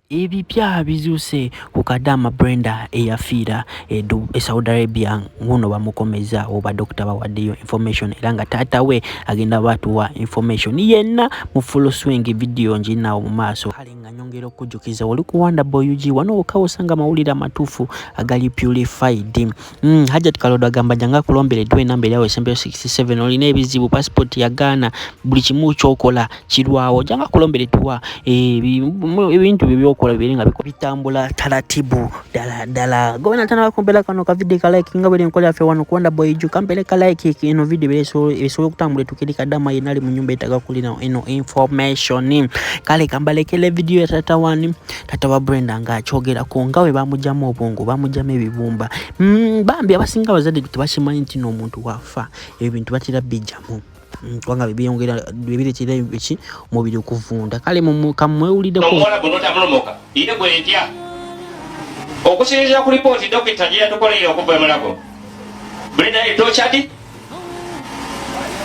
ebipya bizuse ku kadama Brenda eyafira Saudi Arabia ngono bamukomeza oba dokita bawaddeyo information era nga taata we agenda batuwa information yenna mu full swing video njina mu maaso kale nga nyongera okujukiza oli kuwanda boyuji wano okawosanga mawulira matufu agali purified Hajat Kalodo agamba janga kulombere dwe namba yawe SMP 67 olina ebizibu passport ya Ghana buli kimu kyokola kirwawo janga kulombere tuwa ebintu bibyo kola birenga bitambula taratibu dala gobana tana bakompela kano ka video ka like ngabere nkola afi wano kuwanda boyuji kampele ka like ino video beso kutambule tukiri kadama yenali mu nyumba itaga kulina ino information kale kambalekele video ya tata wa Brenda nga chogera ko ngawe bamujama obongo bamujama ebibumba bambi abasinga bazade tubashimanyi nti no muntu wafa ebintu batira bijamu twanga bibiyongera bibire kire biki mubiri kuvunda kale mu kamwe ulide ko mwana bonota mulomoka ide gweretya okusinzira ku report dokita jira tukolera okubba mulako Brenda etochati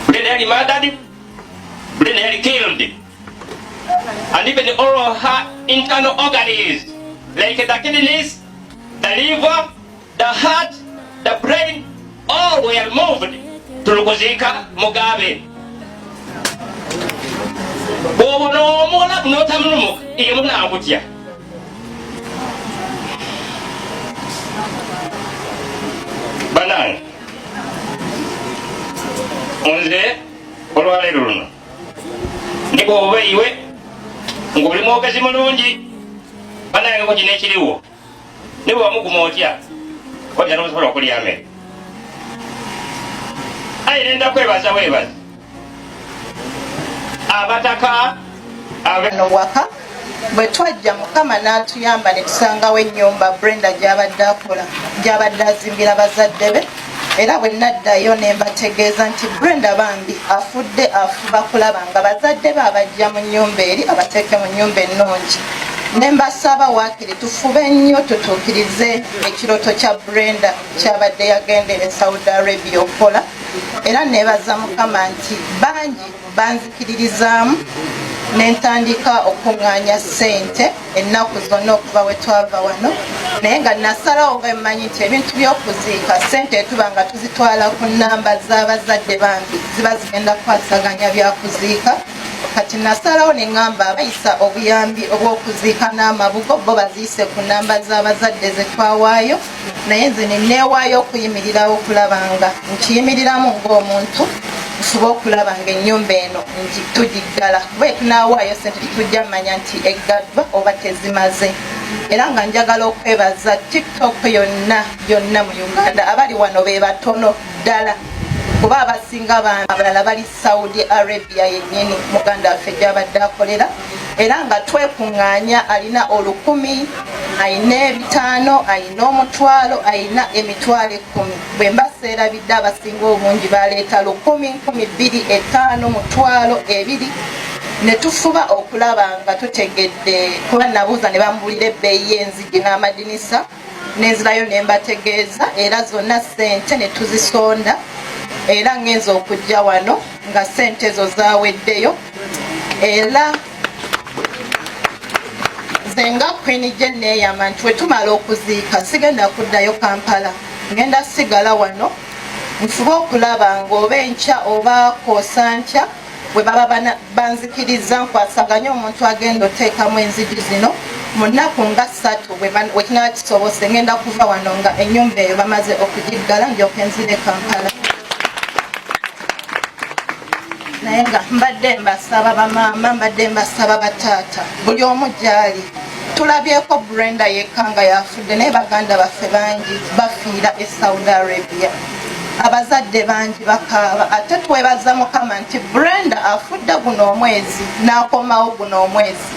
Brenda murdered Brenda killed and even the oral heart internal organs like the kidneys, the liver, the heart, the brain, all were moved to Lukozika Mugabe. Bobo no mola no tamumo iyemuna abutia. Banan. Onze olwale luno. Niko weiwe ngoli mwokazi mulungi. Banan ko jine kiriwo. Nibo bamukumotya. Ko jano sobola okuliyame. Nenda kwebaza webaza abataka abano waka bwe twajja mukama n'atuyamba ne tusanga w'ennyumba Brenda gy'abadde akola gy'abadde azimbira bazadde be era bwe naddayo ne mbategeeza nti Brenda bambi afudde afuba kulaba nga bazadde be abajja mu nnyumba eri abateeke mu nnyumba ennungi ne mbasaba waakiri tufube nnyo tutuukirize ekirooto kya Brenda ky'abadde yagendera Saudi Arabia okola era nebaza mukama nti bangi banzikiririzaamu nentandika okuŋŋaanya ssente ennaku zonna okuva we twava wano naye nga nasalawo nga mmanyi nti ebintu by'okuziika ssente tuba nga tuzitwala ku nnamba z'abazadde bambi ziba zigenda kukwasaganya byakuziika kati nasalawo ne ŋŋamba abayisa obuyambi obw'okuziika n'amabugo bo baziyise ku nnamba z'abazadde ze twawaayo naye nze ne neewaayo okuyimirirawo okulaba nga nkiyimiriramu ng'omuntu nfuba okulaba nga ennyumba eno tugiggala kuba tunaawaayo ssente tetujja mmanya nti eggaddwa oba tezimaze era nga njagala okwebaza TikTok yonna mu Uganda abali wano be batono ddala kuba abasinga abalala bali Saudi Arabia yennyini muganda waffe gy'abadde akolera era nga twekuŋŋaanya alina 1,000 ayina 500 ayina 1,000 ayina 10,000 bwe mbaseerabidde abasinga obungi baleeta 1,000 2,000 5,000 2,000 ne tufuba okulaba nga tutegedde kuba nabuuza ne bamubulira ebbeeyi y'enzigi n'amadinisa nenzirayo ne mbategeeza era zonna ssente ne tuzisonda era ngenza okujja wano nga ssente ezo zaaweddeyo era zenga Queen Jane neeyama nti we tumala okuziika sigenda kuddayo Kampala ngenda sigala wano nfuba okulaba ng'oba enkya oba kwosa nkya bwe baba banzikiriza nkwasaganya omuntu agenda oteekamu enzigi zino mu nnaku nga 3 we kinaba kisobose ngenda kuva wano nga ennyumba eyo bamaze okugiggala ndyoke nzire Kampala naye nga mbadde mbasaba bamaama mbadde mbasaba bataata buli omu gyali tulabyeko Brenda yekka nga yafudde naye baganda baffe bangi bafiira e Saudi Arabia abazadde bangi bakaaba ate twebaza mukama nti Brenda afudde guno omwezi n'akomawo guno omwezi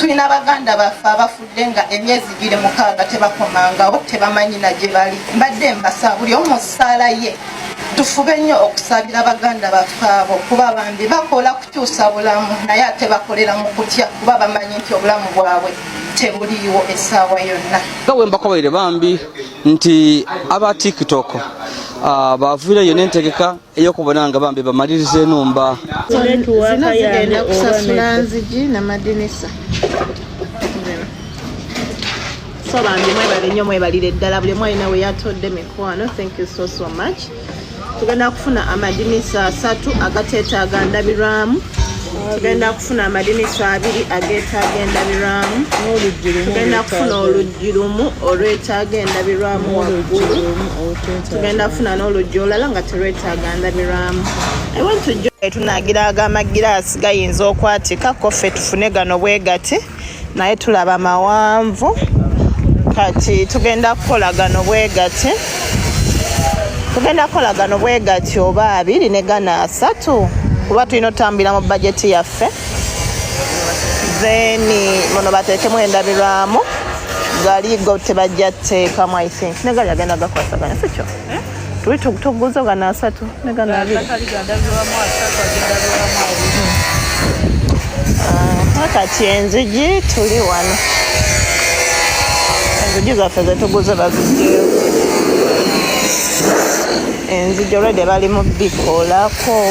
tulina baganda baffe abafudde nga emyezi 26 tebakomangawo tebamanyi na gye bali mbadde mbasaba buli omu ssaala ye tufube nnyo okusabira baganda baffe abo kuba bambi bakola kukyusa bulamu naye ate bakolera mu kutya kuba bamanyi nti obulamu bwabwe tebuliiwo essaawa yonna nga bwe mbakobaire bambi nti aba TikTok bavuireyo n'entegeka ey'okubona nga bambi bamaliriza enumba zino zigenda kusasula nzigi n'amadinisa So bambi mwebale nnyo mwebalire ddala buli mwalina we yatodde mikwano. Thank you so much. Tugenda kufuna amadinisa 3 agateetaaga ndabirwamu. Tugenda kufuna amadinisa 2 ageetaaga endabirwamu. Tugenda kufuna oluggi lumu olwetaaga endabirwamu waggulu. Tugenda kufuna n'oluggi olulala nga terwetaaga ndabirwamu. I want to join tunagiraga amagiraasi gayinza okwatika koffe tufune gano bwe gati naye tulaba mawanvu. Kati tugenda kukola gano bwe gati. Tugenda kukola gano bwe gati oba 2 ne gano 3 kuba tulina otambira mu bajeti yaffe. Then muno bateekemu endabirwamu gali go tebajja teekamu I think ne gali agenda gakwasaganya sikyo tuli tuguzo gano 3 ne gano 2 kati enzigi tuli wano enzigi zaffe zetuguze bazijjeyo enzigi olwedde bali mu bikolako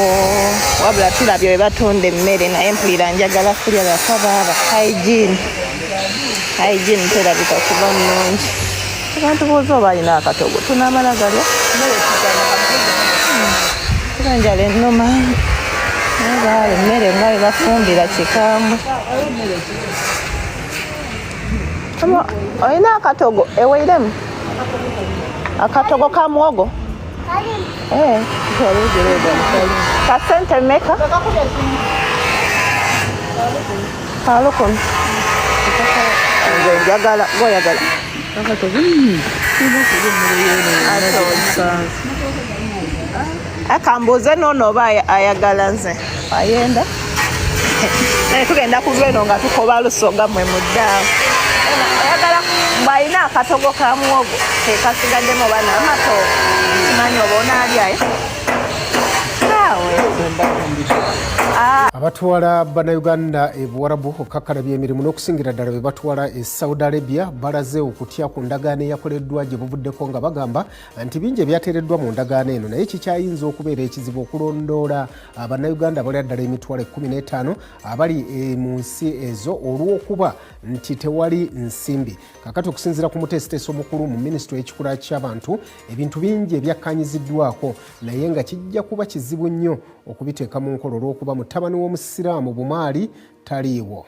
wabula tulabye we batunda emmere naye mpulira njagala kulya bafa baaba hygiene terabika kuba nnungi abantu booza oba alina akatogo tunaamala galya tuganjala ennuma naye baaba emmere nga we bafumbira kikambwe. Olina akatogo eweiremu akatogo ka muwogo kasente meka kalukumi njagala goyagala akambuuze noono oba ayagala nze ayenda tugenda kuva eno nga tukoba lusoga mwe muddaawo ayagala bw'alina akatogo ka muwogo kekasigaddemu oba n'amatoogo simanyi oba onaalyayo abatwala bannayuganda ebuwarabu okukakkalabya emirimu n'okusingira ddala be batwala e Saudi Arabia balaze okutya ku ndagaano eyakoleddwa gye buvuddeko nga bagamba nti bingi ebyateereddwa mu ndagaano eno naye kikyayinza okubeera ekizibu okulondoola bannayuganda abali ddala emitwalo 15 abali mu nsi ezo olw'okuba nti tewali nsimbi. Kakati okusinziira ku muteesiteesi omukulu mu minisitule y'ekikula ky'abantu ebintu bingi ebyakkaanyiziddwako naye nga kijja kuba kizibu nnyo okubiteeka mu nkola olw'okuba mutabani w'omusiraamu bumaali taliiwo.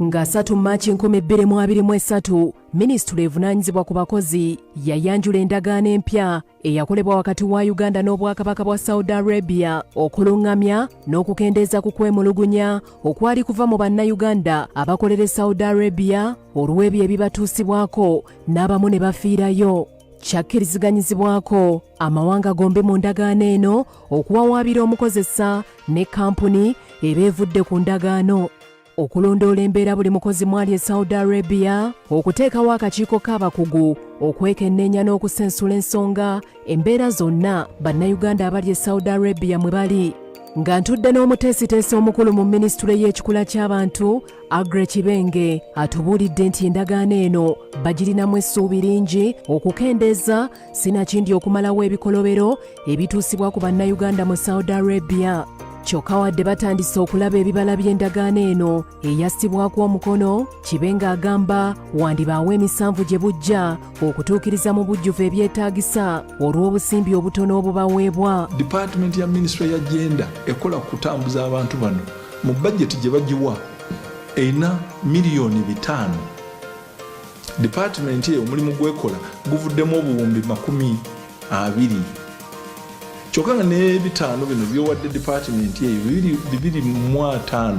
Nga 3 Maachi 2023 minisitule evunaanyizibwa ku bakozi yayanjula endagaano empya eyakolebwa wakati wa Uganda n'obwakabaka bwa Saudi Arabia okuluŋŋamya n'okukendeeza ku kwemulugunya okwali kuva mu bannayuganda abakolera Saudi Arabia olw'ebyo ebibatuusibwako n'abamu ne bafiirayo. Kyakkiriziganyizibwako amawanga gombi mu ndagaano eno okuwawaabira omukozesa ne kampuni ebeevudde ku ndagaano okulondoola embeera buli mukozi mwali e Saudi Arabia okuteekawo akakiiko k'abakugu okwekenneenya n'okusensula ensonga embeera zonna bannayuganda abali e Saudi Arabia mwe bali. Nga ntudde n'omuteesiteesi omukulu mu minisitule y'ekikula ky'abantu Agre Kibenge atubuulidde nti endagaano eno bagirinamu essuubi lingi okukendeeza sinakindi okumalawo ebikolobero ebituusibwa ku bannayuganda mu Saudi Arabia. Kyokka wadde batandise okulaba ebibala by'endagaano eno eyassibwako omukono, Kibenga agamba wandibaawo emisanvu gye bujja okutuukiriza mu bujjuvu ebyetaagisa olw'obusimbi obutono obubaweebwa. Department ya Ministry ya Gender ekola kutambuza abantu bano mu budget gye bagiwa erina miliyoni 5. Department eyo omulimu gwekola guvuddemu obuwumbi 20. Kyokka nga n'ebitaano bino byowadde department eyo 2.5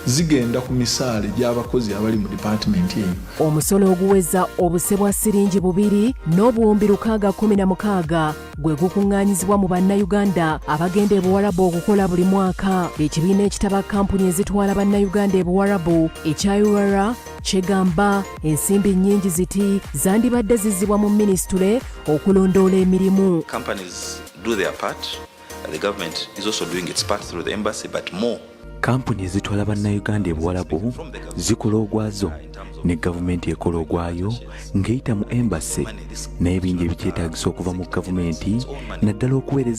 zigenda ku misaale gy'abakozi abali mu department eyo. Omusolo oguweza obuse bwa siringi 2 n'obuwumbi 616 gwe gukuŋŋaanyizibwa mu bannayuganda abagenda ebuwarabu okukola buli mwaka. Ekibiina ekitaba kampuni ezitwala bannayuganda ebuwarabu ekya URA kigamba ensimbi nnyingi ziti zandibadde zizzibwa mu minisitule okulondoola emirimu. Companies do their part. The government is also doing its part through the embassy, but more. Kampuni ezitwala bannayuganda ebuwarabu zikola ogwazo ne gavumenti ekola ogwayo ng'eyita mu embassy n'ebingi ebikyetaagisa okuva mu gavumenti naddala okuweereza